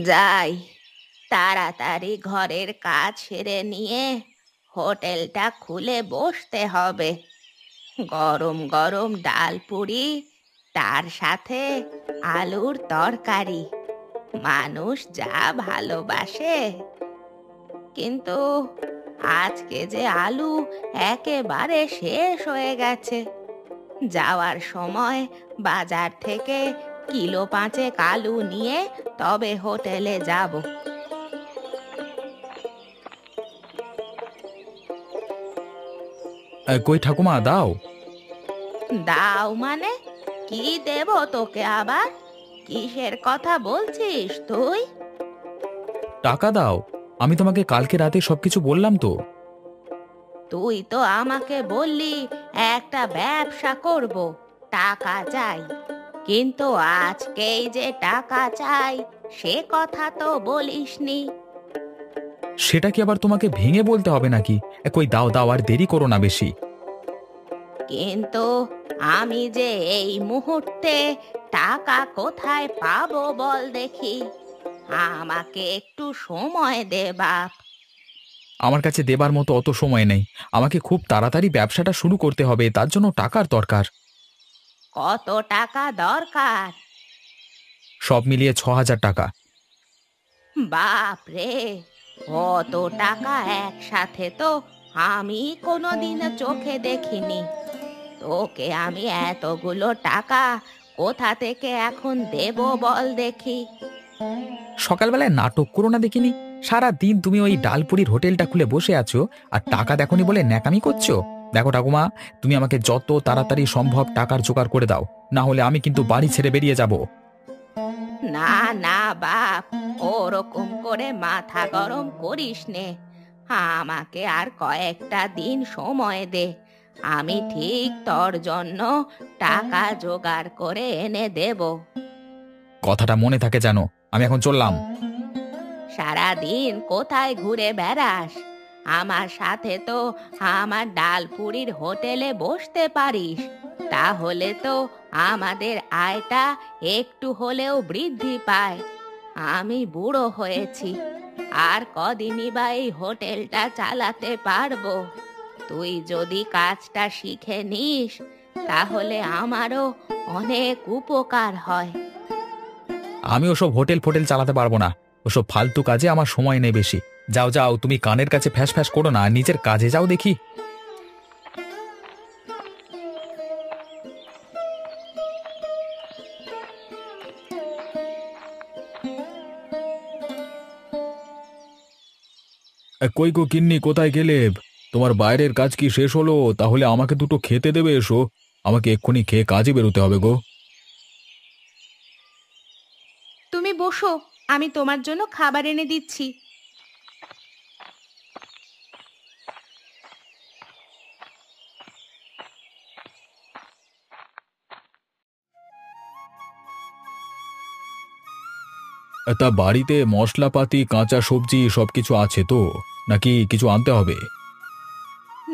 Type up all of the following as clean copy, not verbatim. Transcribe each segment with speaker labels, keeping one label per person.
Speaker 1: যাই, তাড়াতাড়ি ঘরের কাজ সেরে নিয়ে হোটেলটা খুলে বসতে হবে। গরম গরম ডাল পুরি, তার সাথে আলুর তরকারি, মানুষ যা ভালোবাসে। কিন্তু আজকে যে আলু একেবারে শেষ হয়ে গেছে। যাওয়ার সময় বাজার থেকে কিলো পাঁচেক আলু নিয়ে তবে হোটেলে যাব।
Speaker 2: কই ঠাকুমা দাও।
Speaker 1: দাও মানে? কি দেব তোকে আবার? কিসের কথা বলছিস তুই?
Speaker 2: টাকা দাও। আমি তোমাকে কালকে রাতে সবকিছু বললাম তো।
Speaker 1: তুই তো আমাকে বললি একটা ব্যবসা করব, টাকা চাই। কিন্তু আজকেই যে টাকা চাই সে কথা তো বলিসনি।
Speaker 2: সেটা কি আবার তোমাকে ভেঙে বলতে হবে নাকি? কই দাও দাও, আর দেরি করো না বেশি।
Speaker 1: কিন্তু আমি যে এই মুহূর্তে টাকা কোথায় পাবো বল দেখি। আমাকে একটু সময় দে বাপ।
Speaker 2: আমার কাছে দেবার মতো অত সময় নেই। আমাকে খুব তাড়াতাড়ি ব্যবসাটা শুরু করতে হবে, তার জন্য টাকার দরকার।
Speaker 1: কত টাকা দরকার?
Speaker 2: সব মিলিয়ে 6,000 টাকা।
Speaker 1: বাপ রে, অত টাকা একসাথে তো আমি কোনোদিনও চোখে দেখিনি। তোকে আমি এতগুলো টাকা কোথা থেকে এখন দেব বল দেখি।
Speaker 2: সকালবেলায় নাটক করো না দেখিনি। সারা দিন তুমি ওই ডালপুরির হোটেলটা খুলে বসে আছো, আর টাকা দেখনি বলে ন্যাকামি করছো। দেখো ঠাকুমা, তুমি আমাকে যত তাড়াতাড়ি সম্ভব টাকার জোগাড় করে দাও, না হলে আমি কিন্তু বাড়ি ছেড়ে বেরিয়ে যাব।
Speaker 1: না না বাপ, ওরকম করে মাথা গরম করিস নে। আমাকে আর কয়েকটা দিন সময় দে, আমি ঠিক তোর জন্য টাকা জোগাড় করে এনে দেব।
Speaker 2: কথাটা মনে থাকে যেন। আমি এখন চললাম।
Speaker 1: সারাদিন কোথায় ঘুরে বেড়াস? আমার সাথে তো আমার ডালপুরির হোটেলে বসতে পারিস। তাহলে তো আমাদের আয়টা একটু হলেও বৃদ্ধি পায়। আমি বুড়ো হয়েছি, আর কদিনই বা এই হোটেলটা চালাতে পারবো। তুই যদি কাজটা শিখে নিস তাহলে আমারও অনেক উপকার হয়।
Speaker 2: আমি ওসব হোটেল ফোটেল চালাতে পারবো না। ওসব ফালতু কাজে আমার সময় নেই বেশি। যাও যাও, তুমি কানের কাছে ফ্যাস ফ্যাস করো না, নিজের কাজে যাও দেখি। কই গো গিন্নি, কোথায় গেলে? তোমার বাইরের কাজ কি শেষ হলো? তাহলে আমাকে দুটো খেতে দেবে, এসো। আমাকে এক্ষুনি খেয়ে কাজে বেরোতে হবে গো।
Speaker 1: তুমি বসো, আমি তোমার জন্য খাবার এনে দিচ্ছি।
Speaker 2: তা বাড়িতে মশলাপাতি কাঁচা সবজি সবকিছু আছে তো, নাকি কিছু আনতে হবে?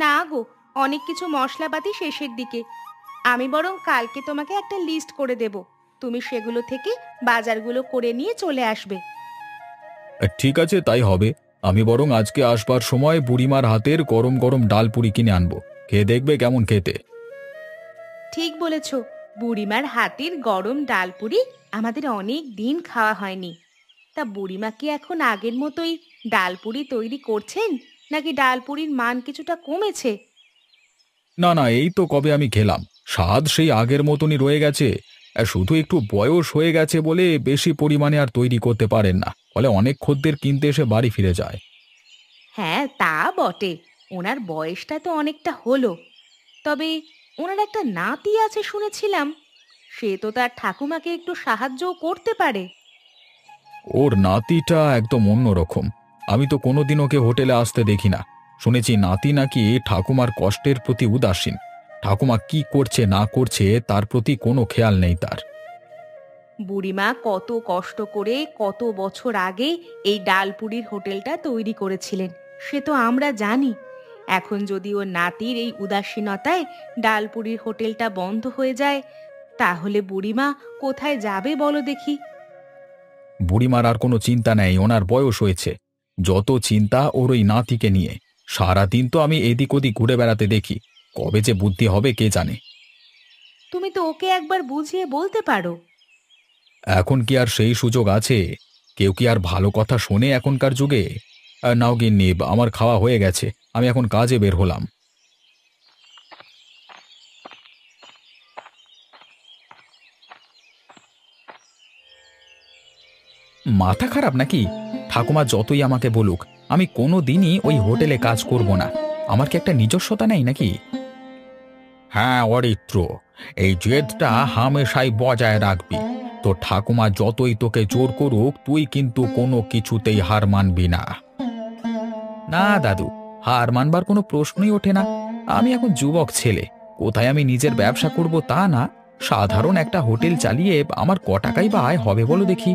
Speaker 1: না গো, অনেক কিছু মশলাপাতি শেষের দিকে। আমি বরং কালকে তোমাকে একটা লিস্ট করে দেব, তুমি সেগুলো থেকে বাজারগুলো করে নিয়ে চলে আসবে।
Speaker 2: ঠিক আছে, তাই হবে। আমি বরং আজকে আসবার সময় বুড়িমার হাতের গরম গরম ডাল পুরি কিনে আনবো। খেয়ে দেখবে কেমন খেতে।
Speaker 1: ঠিক বলেছ, বুড়িমার হাতের গরম ডালপুরি আমাদের অনেক দিন খাওয়া হয়নি। তা বুড়িমা কি এখন আগের মতোই ডালপুরি তৈরি করছেন, নাকি ডালপুরির মান কিছুটা কমেছে?
Speaker 2: না না, এই তো কবে আমি খেলাম, স্বাদ সেই আগের মতনই রয়ে গেছে। শুধু একটু বয়স হয়ে গেছে বলে বেশি পরিমাণে আর তৈরি করতে পারেন না, ফলে অনেক খদ্দের কিনতে এসে বাড়ি ফিরে যায়।
Speaker 1: হ্যাঁ তা বটে, ওনার বয়সটা তো অনেকটা হলো। তবে ওনার একটা নাতি আছে শুনেছিলাম, সে তো তার ঠাকুমাকে একটু সাহায্যও করতে পারে।
Speaker 2: ওর নাতিটা একদম অন্যরকম। আমি তো কোনোদিন ওকে হোটেলে আসতে দেখি না। শুনেছি নাতি নাকি ঠাকুমার কষ্টের প্রতি উদাসীন। ঠাকুমা কি করছে না করছে তার প্রতি কোনো খেয়াল নেই তার।
Speaker 1: বুড়িমা কত কষ্ট করে কত বছর আগে এই ডালপুরির হোটেলটা তৈরি করেছিলেন সে তো আমরা জানি। এখন যদি ওর নাতির এই উদাসীনতায় ডালপুরির হোটেলটা বন্ধ হয়ে যায়, তাহলে বুড়িমা কোথায় যাবে বলো দেখি।
Speaker 2: বুড়িমার আর কোনো চিন্তা নেই, ওনার বয়স হয়েছে। যত চিন্তা ওর ওই নাতিকে নিয়ে। সারাদিন তো আমি এদিক ওদিক ঘুরে বেড়াতে দেখি। কবে যে বুদ্ধি হবে কে জানে।
Speaker 1: তুমি তো ওকে একবার বুঝিয়ে বলতে পারো।
Speaker 2: এখন কি আর সেই সুযোগ আছে? কেউ কি আর ভালো কথা শোনে এখনকার যুগে? নাও গিন্নি, আমার খাওয়া হয়ে গেছে, আমি এখন কাজে বের হলাম। মাথা খারাপ নাকি? ঠাকুমা যতই আমাকে বলুক, আমি কোনো দিনই ওই হোটেলে কাজ করব না। আমার কি একটা নিজস্বতা নেই নাকি? হ্যাঁ অরিত্র, এই জেদটা হামেশাই বজায় রাখবি। তো ঠাকুমা যতই তোকে জোর করুক, তুই কিন্তু কোনো কিছুতেই হার মানবি না। না দাদু, হার মানবার কোনো প্রশ্নই ওঠে না। আমি এখন যুবক ছেলে, কোথায় আমি নিজের ব্যবসা করব তা না, সাধারণ একটা হোটেল চালিয়ে আমার ক টাকাই বা আয় হবে বলো দেখি।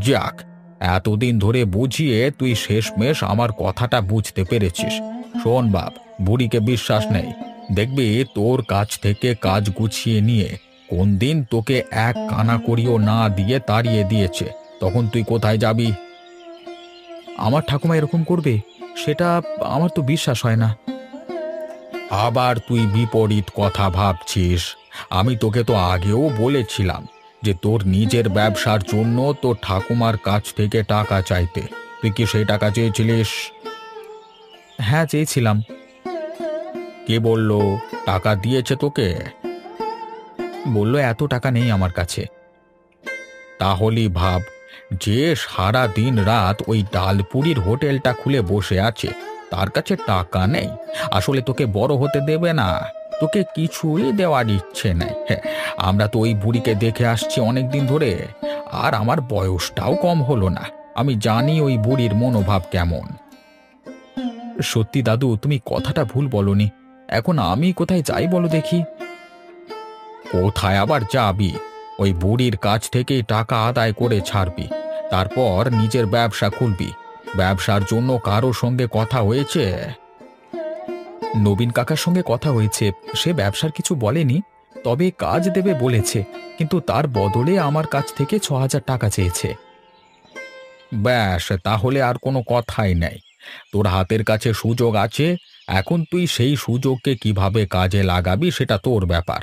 Speaker 2: যাক, এতদিন ধরে বুঝিয়ে তুই শেষমেশ আমার কথাটা বুঝতে পেরেছিস। শোন বাপ, বুড়িকে বিশ্বাস নেই। দেখবি তোর কাছ থেকে কাজ গুছিয়ে নিয়ে কোন দিন তোকে এক কানা করিও না দিয়ে তাড়িয়ে দিয়েছে, তখন তুই কোথায় যাবি? আমার ঠাকুমা এরকম করবে সেটা আমার তো বিশ্বাস হয় না। আবার তুই বিপরীত কথা ভাবছিস। আমি তোকে তো আগেও বলেছিলাম যে তোর নিজের ব্যবসার জন্য তোর ঠাকুমার কাছ থেকে টাকা চাইতে। তুই কি সেই টাকা চেয়েছিলিস? হ্যাঁ চেয়েছিলাম। কে বলল? টাকা দিয়েছে তোকে? বলল এত টাকা নেই আমার কাছে। তাহলেই ভাব, যে সারা দিন রাত ওই ডালপুরির হোটেলটা খুলে বসে আছে, তার কাছে টাকা নেই। আসলে তোকে বড় হতে দেবে না, তোকে কিছুই দেওয়ার ইচ্ছে নেই। হ্যাঁ, আমরা তো ওই বুড়িকে দেখে আসছি অনেক দিন ধরে, আর আমার বয়সটাও কম হলো না। আমি জানি ওই বুড়ির মনোভাব কেমন। সত্যি দাদু, তুমি কথাটা ভুল বলনি। এখন আমি কোথায় যাই বলো দেখি? কোথায় আবার যাবি? ওই বুড়ির কাছ থেকেই টাকা আদায় করে ছাড়বি, তারপর নিজের ব্যবসা খুলবি। ব্যবসার জন্য কারো সঙ্গে কথা হয়েছে? নবীন কাকার সঙ্গে কথা হয়েছে, সে ব্যবসার কিছু বলেনি, তবে কাজ দেবে বলেছে, কিন্তু তার বদলে আমার কাছ থেকে ৬,০০০ টাকা চেয়েছে। ব্যাস, তাহলে আর কোনো কথাই নেই। তোর হাতের কাছে সুযোগ আছে, এখন তুই সেই সুযোগকে কিভাবে কাজে লাগাবি সেটা তোর ব্যাপার।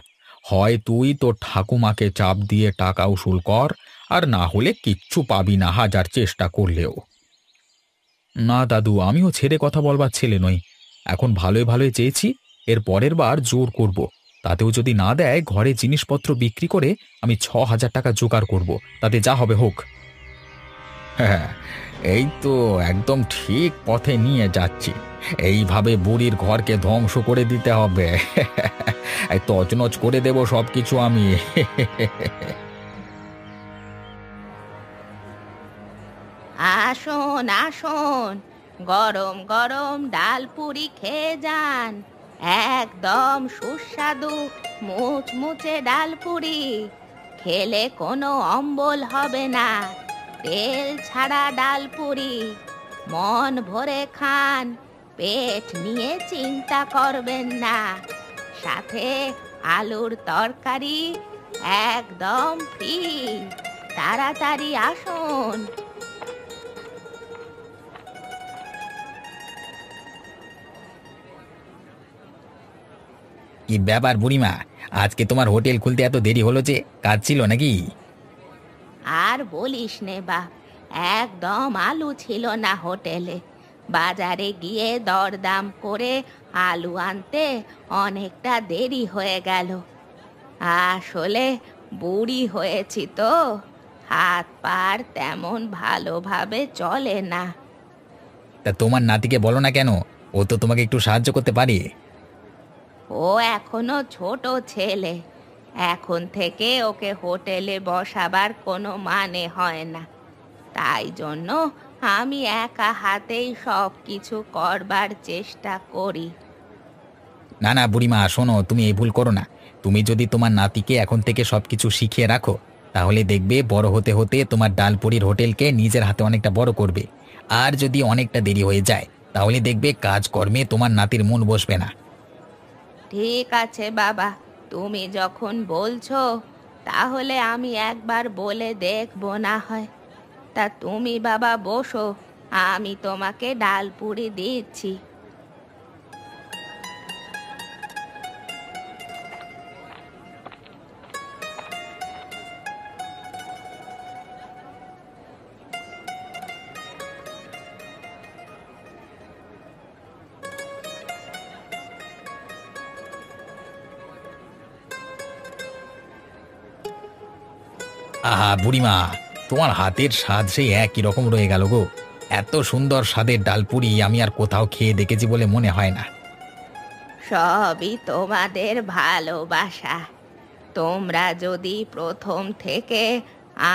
Speaker 2: হয় তুই তোর ঠাকুমাকে চাপ দিয়ে টাকা উসুল কর, আর না হলে কিচ্ছু পাবি না হাজার চেষ্টা করলেও। না দাদু, আমিও ছেড়ে কথা বলবার ছেলে নই। এখন ভালোই ভালোই চেয়েছি, এর পরের বার জোর করব। তাতেও যদি না দেয়, ঘরে জিনিসপত্র বিক্রি করে আমি ৬,০০০ টাকা জোগাড় করব, তাতে যা হবে হোক। হ্যাঁ, এই তো একদম ঠিক পথে নিয়ে যাচ্ছি। এইভাবে বুড়ির ঘরকে ধ্বংস করে দিতে হবে। এই তছনছ করে দেব সবকিছু আমি।
Speaker 1: আসুন আসুন, গরম গরম ডাল পুরি খেয়ে যান। একদম সুস্বাদু মুচমুচে ডাল পুরি, খেলে কোনো অম্বল হবে না। তেল ছাড়া ডাল পুরি, মন ভরে খান, পেট নিয়ে চিন্তা করবেন না। সাথে আলুর তরকারি একদম ফ্রি। তাড়াতাড়ি আসুন।
Speaker 2: কি ব্যাপার বুড়িমা, আজকে তোমার হোটেল খুলতে এত দেরি হলো যে? কাজ ছিল নাকি?
Speaker 1: আর বলিস নে বা, একদম আলু ছিল না হোটেলে। বাজারে গিয়ে দরদাম করে আলু আনতে অনেকটা দেরি হয়ে গেল। আসলে বুড়ি হয়েছি তো, হাত পার তেমন ভালোভাবে চলে না।
Speaker 2: তা তোমার নাতিকে বলো না কেন, ও তো তোমাকে একটু সাহায্য করতে পারে।
Speaker 1: ও এখনো ছোট ছেলে, এখন থেকে ওকে হোটেলে বসাবার কোনো মানে হয় না। তাই জন্য আমি একা হাতেই সব কিছু করবার চেষ্টা করি।
Speaker 2: না না বুড়িমা, শোনো, তুমি এই ভুল করো না। তুমি যদি তোমার নাতিকে এখন থেকে সবকিছু শিখিয়ে রাখো, তাহলে দেখবে বড় হতে হতে তোমার ডালপুরির হোটেলকে নিজের হাতে অনেকটা বড় করবে। আর যদি অনেকটা দেরি হয়ে যায়, তাহলে দেখবে কাজকর্মে তোমার নাতির মন বসবে না।
Speaker 1: ঠিক আছে বাবা, তুমি যখন বলছো তাহলে আমি একবার বলে দেখবো না হয়। তা তুমি বাবা বসো, আমি তোমাকে ডাল পুরি দিচ্ছি।
Speaker 2: আহা বুড়িমা, তোমার হাতের স্বাদ সেই একই রকম রয়ে গেল গো। এত সুন্দর স্বাদের ডালপুরি আমি আর কোথাও খেয়ে দেখেছি বলে মনে হয় না।
Speaker 1: সবই তোমাদের ভালোবাসা। তোমরা যদি প্রথম থেকে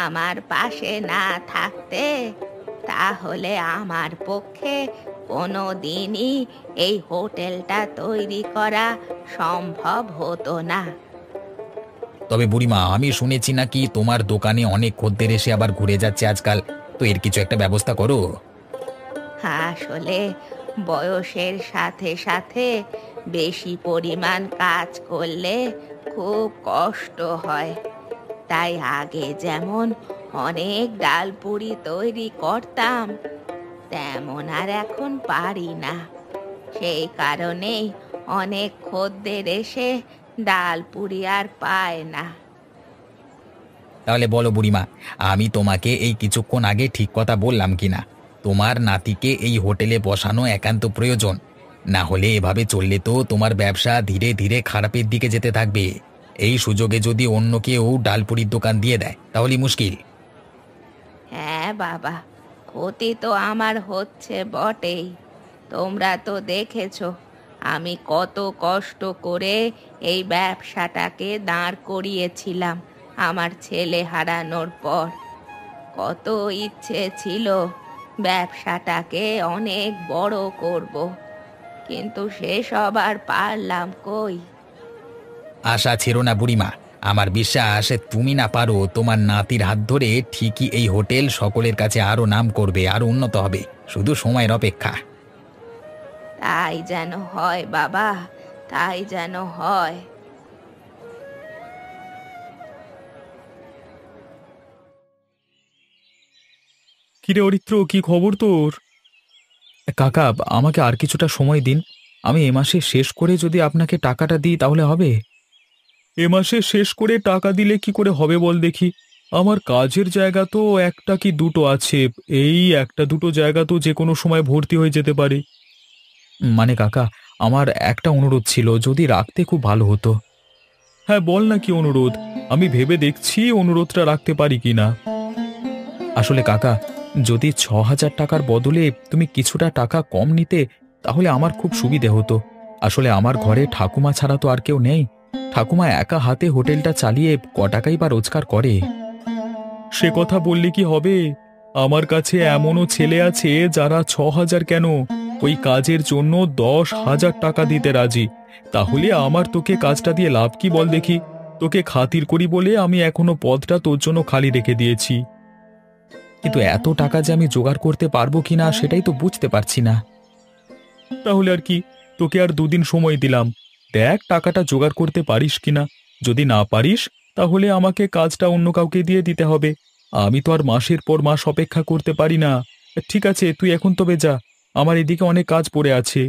Speaker 1: আমার পাশে না থাকতে, তাহলে আমার পক্ষে কোনো দিনই এই হোটেলটা তৈরি করা সম্ভব হতো না।
Speaker 2: তবে বুড়িমা, আমি শুনেছি নাকি তোমার দোকানে অনেক খদ্দের এসে আবার ঘুরে যাচ্ছে আজকাল, তো এর কিছু একটা ব্যবস্থা করো।
Speaker 1: আসলে বয়সের সাথে সাথে বেশি পরিমাণ কাজ করলে খুব কষ্ট হয়। তাই আগে যেমন অনেক ডালপুরি তৈরি করতাম, তেমন আর এখন পারি না। সেই কারণেই অনেক খদ্দের এসে ডালপুরি আর পায় না।
Speaker 2: তাহলে বলো বুড়িমা, আমি তোমাকে এই কিছুক্ষণ আগে ঠিক কথা বললাম কিনা? তোমার নাতিকে এই হোটেলে বসানো একান্ত প্রয়োজন। না হলে এভাবে চললে তো তোমার ব্যবসা ধীরে ধীরে খারাপের দিকে যেতে থাকবে। এই সুযোগে যদি অন্য কেউ ডালপুরির দোকান দিয়ে দেয় তাহলে মুশকিল।
Speaker 1: হ্যাঁ বাবা, ক্ষতি তো আমার হচ্ছে বটেই। তোমরা তো দেখেছো আমি কত কষ্ট করে এই ব্যবসাটাকে দাঁড় করিয়েছিলাম আমার ছেলে হারানোর পর। কত ইচ্ছে ছিল ব্যবসাটাকে অনেক বড় করব, কিন্তু সেসব আর পারলাম কই।
Speaker 2: আশা ছেড়ো না বুড়িমা, আমার বিশ্বাস তুমি না পারো তোমার নাতির হাত ধরে ঠিকই এই হোটেল সকলের কাছে আরো নাম করবে, আরো উন্নত হবে। শুধু সময়ের অপেক্ষা।
Speaker 1: তাই যেন হয় বাবা, তাই যেন হয়।
Speaker 2: কিরে অরিত্র, কি খবর তোর? কাকা, আমাকে আর কিছুটা সময় দিন। আমি এ মাসে শেষ করে যদি আপনাকে টাকাটা দিই তাহলে হবে? এ মাসে শেষ করে টাকা দিলে কি করে হবে বল দেখি? আমার কাজের জায়গা তো একটা কি দুটো আছে। এই একটা দুটো জায়গা তো যে কোনো সময় ভর্তি হয়ে যেতে পারে। মানে কাকা, আমার একটা অনুরোধ ছিল, যদি রাখতে খুব ভালো হতো। হ্যাঁ বল না, কি অনুরোধ? আমি ভেবে দেখছি অনুরোধটা রাখতে পারি কিনা। আসলে কাকা, যদি ৬,০০০ টাকার বদলে তুমি কিছুটা টাকা কম নিতে তাহলে আমার খুব সুবিধে হতো। আসলে আমার ঘরে ঠাকুমা ছাড়া তো আর কেউ নেই। ঠাকুমা একা হাতে হোটেলটা চালিয়ে ক টাকাই বা রোজগার করে। সে কথা বললে কি হবে? আমার কাছে এমনও ছেলে আছে যারা ৬,০০০ কেন, ওই কাজের জন্য ১০,০০০ টাকা দিতে রাজি। তাহলে আমার তোকে কাজটা দিয়ে লাভ কি বল দেখি? তোকে খাতির করি বলে আমি এখনো পদটা তোর জন্য খালি রেখে দিয়েছি। কিন্তু এত টাকা যে আমি জোগাড় করতে পারবো কিনা সেটাই তো বুঝতে পারছি না। তাহলে আর কি, তোকে আর দুদিন সময় দিলাম। দেখ টাকাটা জোগাড় করতে পারিস কিনা। যদি না পারিস তাহলে আমাকে কাজটা অন্য কাউকে দিয়ে দিতে হবে। আমি তো আর মাসের পর মাস অপেক্ষা করতে পারি না। ঠিক আছে, তুই এখন তবে যা, আমার এদিকে অনেক কাজ পড়ে আছে।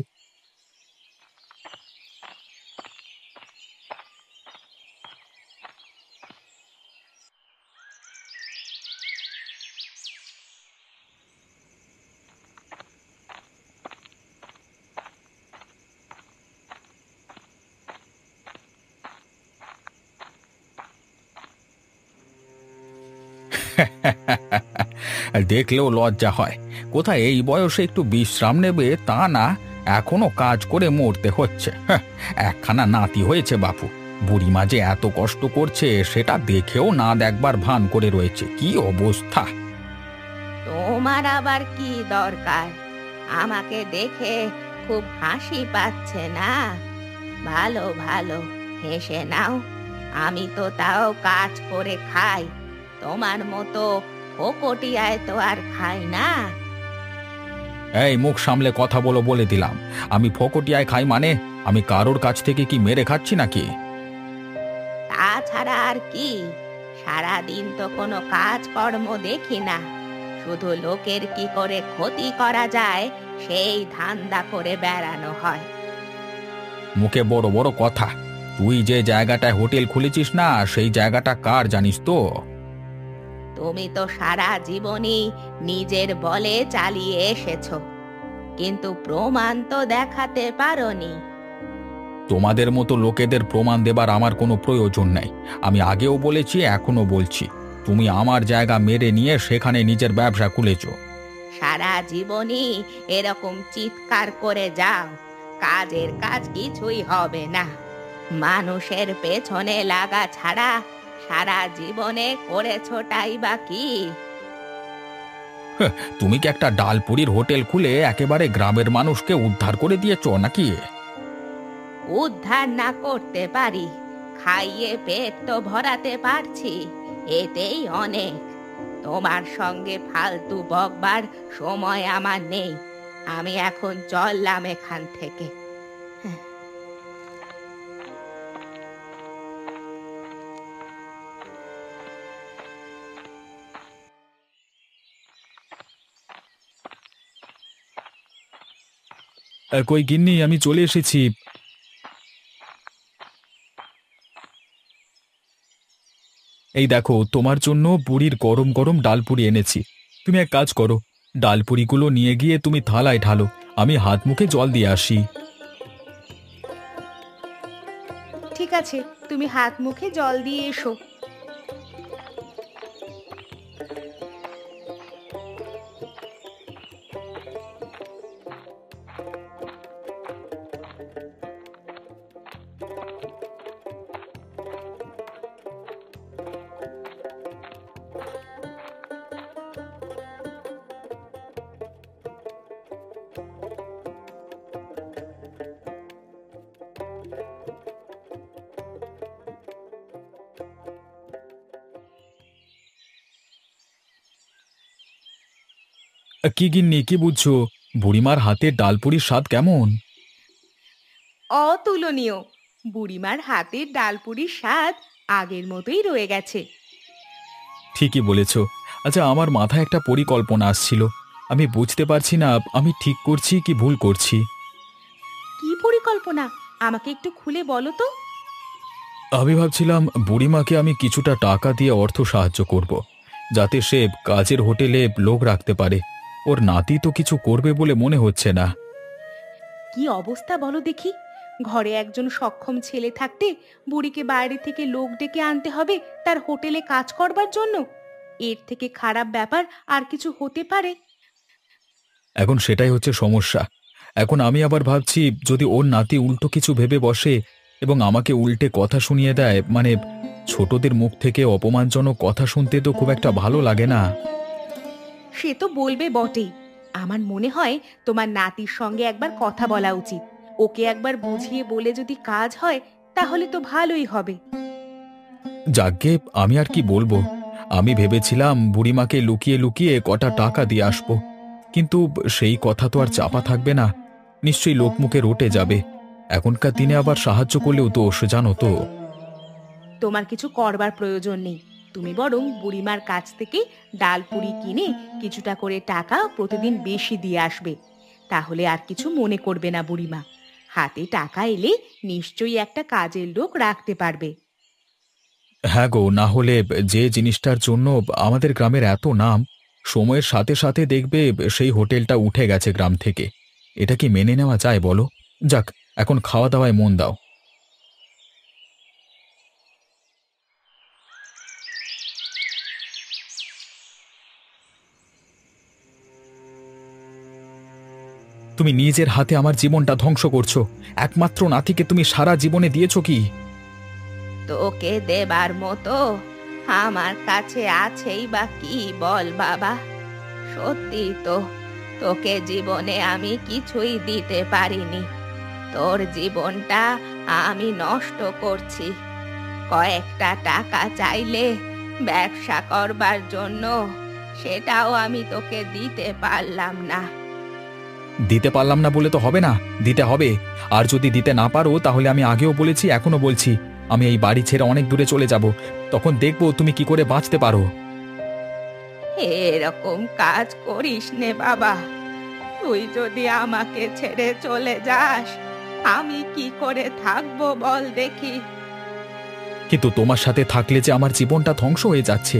Speaker 2: দেখলেও লজ্জা হয়। কোথায় এই বয়সে একটু বিশ্রাম নেবে তা না, এখনো কাজ করে মরতে হচ্ছে। একখানা নাতি হয়েছে বাপু, বুড়িমা যে এত কষ্ট করছে সেটা দেখেও না দেখবার ভান করে রয়েছে। কি অবস্থা!
Speaker 1: তোমার আবার কি দরকার? আমাকে দেখে খুব হাসি পাচ্ছে না? ভালো ভালো, হেসে নাও। আমি তো তাও কাজ করে খাই, তোমার মতো ফোকটিয়ায় তো আর খাই না।
Speaker 2: এই মুখ সামলে কথা বলো বলে দিলাম। আমি ফকটিয়ায় খাই মানে? আমি কারোর কাছ থেকে কি মেরে খাচ্ছি নাকি?
Speaker 1: তাছাড়া আর কি, সারাদিন তো কোনো কাজকর্ম দেখি না, শুধু লোকের কি করে ক্ষতি করা যায় সেই ধান্দা করে বেড়ানো হয়।
Speaker 2: মুখে বড় বড় কথা। তুই যে জায়গাটায় হোটেল খুলেছিস না সেই জায়গাটা কার জানিস তো?
Speaker 1: তুমি তো সারা জীবনই নিজের বলে চালিয়ে এসেছো, কিন্তু প্রমাণ তো দেখাতে পারোনি।
Speaker 2: তোমাদের মতো লোকেদের প্রমাণ দেবার আমার কোনো প্রয়োজন নেই। আমি আগেও বলেছি, এখনো বলছি, তুমি আমার জায়গা মেরে নিয়ে সেখানে নিজের ব্যবসা খুলেছো।
Speaker 1: সারা জীবনই এরকম চিৎকার করে যাও, কাজের কাজ কিছুই হবে না। মানুষের পেছনে লাগা ছাড়া সারা জীবনে করেছোটাই বা কি?
Speaker 2: তুমি কি একটা ডালপুরির হোটেল খুলে একেবারে গ্রামের মানুষকে উদ্ধার করে দিয়েছো নাকি?
Speaker 1: উদ্ধার না করতে পারি, খাইয়ে পেট তো ভরাতে পারছি, এতেই অনেক। তোমার সঙ্গে ফালতু বকবার সময় আমার নেই, আমি এখন চললাম এখান থেকে।
Speaker 2: কই গিন্নি, আমি চলে এসেছি। এই দেখো, তোমার জন্য বুড়ির গরম গরম ডালপুরি এনেছি। তুমি এক কাজ করো, ডালপুরিগুলো নিয়ে গিয়ে তুমি থালায় ঢালো, আমি হাত মুখে জল দিয়ে আসি।
Speaker 1: ঠিক আছে, তুমি হাত মুখে জল দিয়ে এসো।
Speaker 2: কি গিন্নি, কি বুঝছো? বুড়িমার হাতের ডালপুরির স্বাদ কেমন?
Speaker 1: অতুলনীয়। বুড়িমার হাতের ডালপুরির স্বাদ আগের মতোই রয়ে গেছে।
Speaker 2: ঠিকই বলেছ। আচ্ছা, আমার মাথায় একটা পরিকল্পনা আসছিল, আমি বুঝতে পারছি না আমি ঠিক করছি কি ভুল করছি।
Speaker 1: কি পরিকল্পনা? আমাকে একটু খুলে বলো তো।
Speaker 2: আমি ভাবছিলাম বুড়িমাকে আমি কিছুটা টাকা দিয়ে অর্থ সাহায্য করব, যাতে সে কাজের হোটেলে লোক রাখতে পারে। ওর নাতি তো কিছু করবে বলে মনে হচ্ছে না।
Speaker 1: কি অবস্থা বলো দেখি! ঘরে একজন সক্ষম ছেলে থাকতে বুড়িকে বাইরে থেকে লোক ডেকে আনতে হবে তার হোটেলে কাজ করবার জন্য। এর থেকে খারাপ ব্যাপার আর কিছু হতে পারে?
Speaker 2: এখন সেটাই হচ্ছে সমস্যা। এখন আমি আবার ভাবছি, যদি ওর নাতি উল্টো কিছু ভেবে বসে এবং আমাকে উল্টে কথা শুনিয়ে দেয়, মানে ছোটদের মুখ থেকে অপমানজনক কথা শুনতে তো খুব একটা ভালো লাগে না।
Speaker 1: সে তো বলবে বটেই। আমার মনে হয় তোমার নাতির সঙ্গে একবার কথা বলা উচিত। ওকে একবার বুঝিয়ে বলে যদি কাজ হয় তাহলে তো ভালোই হবে।
Speaker 2: যাগ্গে, আমি আর কি বলবো। আমি ভেবেছিলাম বুড়িমাকে লুকিয়ে লুকিয়ে কটা টাকা দিয়ে আসবো, কিন্তু সেই কথা তো আর চাপা থাকবে না, নিশ্চয়ই লোকমুখে রটে যাবে। এখনকার দিনে আবার সাহায্য করলেও দোষ, জানো তো।
Speaker 1: তোমার কিছু করবার প্রয়োজন নেই। তুমি বরং বুড়িমার কাছ থেকে ডালপুরি কিনে কিছুটা করে টাকা প্রতিদিন বেশি দিয়ে আসবে। তাহলে আর কিছু মনে করবে না বুড়িমা। হাতে টাকা এলে নিশ্চয়ই একটা কাজের লোক রাখতে পারবে।
Speaker 2: হ্যাঁ গো, না হলে যে জিনিসটার জন্য আমাদের গ্রামের এত নাম, সময়ের সাথে সাথে দেখবে সেই হোটেলটা উঠে গেছে গ্রাম থেকে। এটা কি মেনে নেওয়া যায় বলো? যাক, এখন খাওয়া দাওয়ায় মন দাও। তুমি নিজের হাতে আমার জীবনটা ধ্বংস করছো। একমাত্র নাতিকে তুমি সারা জীবনে দিয়েছো কি?
Speaker 1: তোকে দেবার মতো আমার কাছে আছেই বা কি বল বাবা। সত্যি তো, তোকে জীবনে আমি কিছুই দিতে পারিনি। তোর জীবনটা আমি নষ্ট করছি। কয়েকটা টাকা চাইলে ব্যবসা করবার জন্য, সেটাও আমি তোকে দিতে পারলাম না।
Speaker 2: দিতে পারলাম না বলে তো হবে না, দিতে হবে। আর যদি দিতে না পারো তাহলে আমি আগেও বলেছি, এখনো বলছি, আমি এই বাড়ি ছেড়ে অনেক দূরে চলে যাব, তখন দেখবো তুমি কি করে বাঁচতে পারো।
Speaker 1: এরকম কাজ করিস নে বাবা। তুই যদি আমাকে ছেড়ে চলে যাস, আমি কি করে থাকবো বল দেখি।
Speaker 2: কিন্তু তোমার সাথে থাকলে যে আমার জীবনটা ধ্বংস হয়ে যাচ্ছে।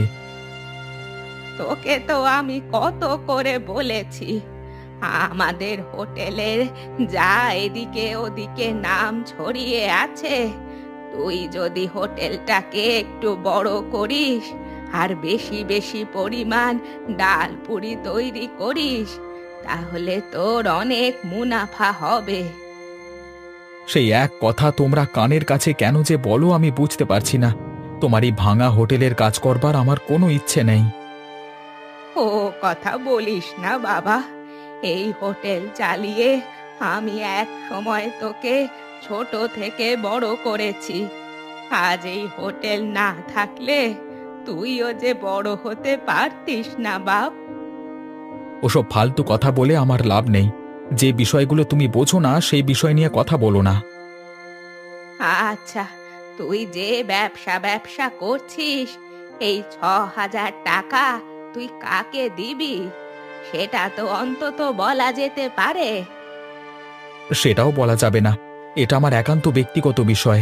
Speaker 1: তোকে তো আমি কত করে বলেছি, আমাদের হোটেলের যা এদিকে ওদিকে নাম ছড়িয়ে আছে, তুই যদি হোটেলটাকে একটু বড় করিস আর বেশি বেশি পরিমাণ ডাল পুরি তৈরি করিস, তাহলে তোর অনেক মুনাফা হবে।
Speaker 2: সেই এক কথা তোমরা কানের কাছে কেন যে বলো আমি বুঝতে পারছি না। তোমার এই ভাঙা হোটেলের কাজ করবার আমার কোনো ইচ্ছে নেই।
Speaker 1: ও কথা বলিস না বাবা। এই হোটেল চালিয়ে আমি এক সময় তোকে ছোট থেকে বড় করেছি। আজ এই হোটেল না থাকলে তুইও যে বড় হতে পারতিস না বাপ।
Speaker 2: ওসব ফালতু কথা বলে আমার লাভ নেই। যে বিষয়গুলো তুমি বোঝো না সেই বিষয় নিয়ে কথা বলো না।
Speaker 1: আচ্ছা, তুই যে ব্যবসা করছিস, এই 6,000 টাকা তুই কাকে দিবি সেটা তো অন্তত বলা যেতে পারে।
Speaker 2: সেটাও বলা যাবে না, এটা আমার একান্ত ব্যক্তিগত বিষয়।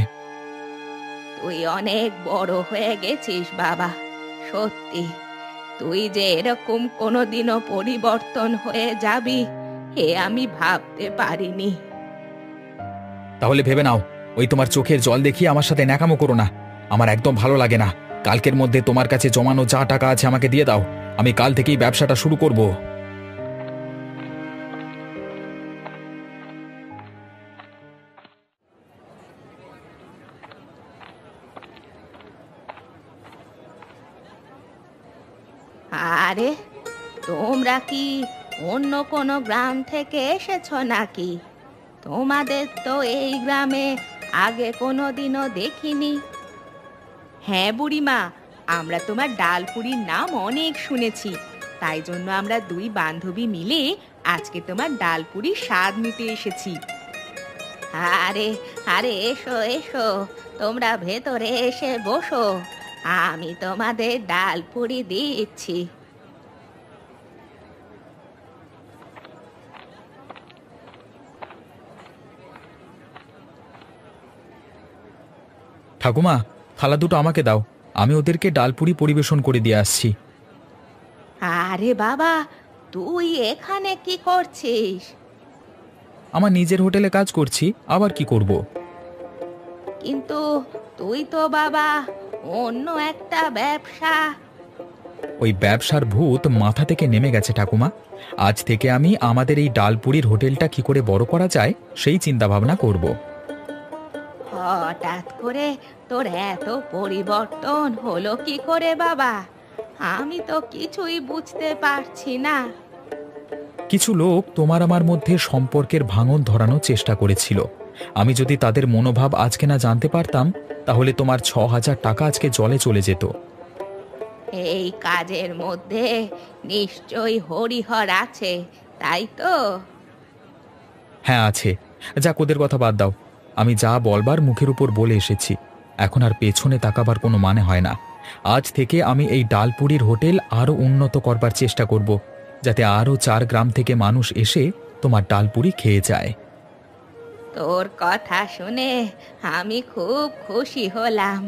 Speaker 1: তুই অনেক বড় হয়ে গেছিস বাবা, সত্যি। তুই যে এরকম কোনোদিনও পরিবর্তন হয়ে যাবি এ আমি ভাবতে পারিনি।
Speaker 2: তাহলে ভেবে নাও, ওই তোমার চোখের জল দেখিয়ে আমার সাথে ন্যাকামো করো না। আমার একদম ভালো লাগে না। কালকের মধ্যে তোমার কাছে জমানো যা টাকা আছে আমাকে দিয়ে দাও, আমি কাল থেকেই ব্যবসাটা শুরু করব।
Speaker 1: আরে, তোমরা কি অন্য কোনো গ্রাম থেকে এসেছো নাকি? তোমাদের তো এই গ্রামে আগে কোনোদিনও দেখিনি। হ্যাঁ বুড়িমা, আমরা তোমার ডালপুরির নাম অনেক শুনেছি, তাই জন্য আমরা দুই বান্ধবী মিলে আজকে তোমার ডালপুরির স্বাদ নিতে এসেছি। আরে আরে, এসো এসো, তোমরা ভেতরে এসে বসো, আমি তোমাদের ডালপুরি দিচ্ছি।
Speaker 2: ঠাকুমা, থালা দুটো আমাকে দাও, আমি ওদেরকে ডালপুরি পরিবেশন করে দিয়ে আসছি।
Speaker 1: আরে বাবা, তুই এখানে কি করছিস?
Speaker 2: আমার নিজের হোটেলে কাজ করছি, আবার কি করব।
Speaker 1: কিন্তু তুই তো বাবা অন্য একটা ব্যবসা।
Speaker 2: ওই ব্যবসার ভূত মাথা থেকে নেমে গেছে ঠাকুমা। আজ থেকে আমি আমাদের এই ডালপুরির হোটেলটা কি করে বড় করা যায় সেই চিন্তা ভাবনা করব।
Speaker 1: হঠাৎ করে তোর এত পরিবর্তন হলো কি করে বাবা? আমি তো কিছুই বুঝতে পারছি না।
Speaker 2: কিছু লোক তোমার আমার মধ্যে সম্পর্কের ভাঙন ধরানোর চেষ্টা করেছিল। আমি যদি তাদের মনোভাব আজকে না জানতে পারতাম, তাহলে তোমার 6,000 টাকা আজকে জলে চলে যেত।
Speaker 1: এই কাজের মধ্যে নিশ্চয়ই হরিহর আছে, তাই তো?
Speaker 2: হ্যাঁ আছে। যাক, ওদের কথা বাদ দাও। আমি যা বলবার মুখের উপর বলে এসেছি, এখন আর পেছনে তাকাবার কোনো মানে হয় না। আজ থেকে আমি এই ডালপুরির হোটেল আরও উন্নত করবার চেষ্টা করব, যাতে আরও 4 গ্রাম থেকে মানুষ এসে তোমার ডালপুরি খেয়ে যায়।
Speaker 1: তোর কথা শুনে আমি খুব খুশি হলাম।